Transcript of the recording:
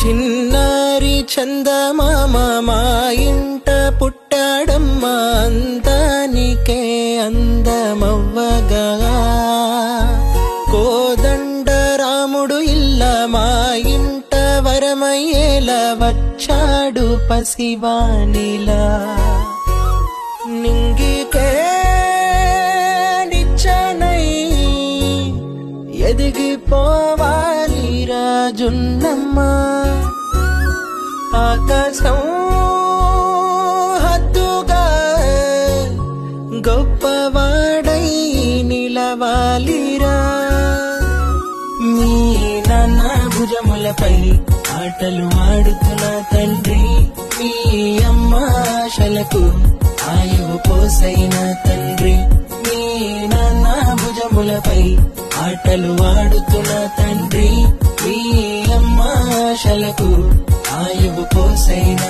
చిన్నారి చందమామ మా ఇంట పుట్టాడమ్మా అందానికే అందమవ్వగా కోదండ రాముడు ఇల్ల మా ఇంట వరమయ్యేలా వచ్చాడు పసివానిలా నింగికే నిచ్చనై ఎదిగిపోవాలి రాజున్నమ్మ ఆకాశం హద్దుగా గొప్పవాడై నిలవాలిరా మీ నాన్న భుజములపై ఆటలు ఆడుతున్న తండ్రి మీ అమ్మ ఆశలకు ఆయువు పోసైన తండ్రి మీ నాన్న భుజములపై ఆటలు ఆడుతున్న తండ్రి మీ అమ్మ ఆశలకు ఆయువు పోసైన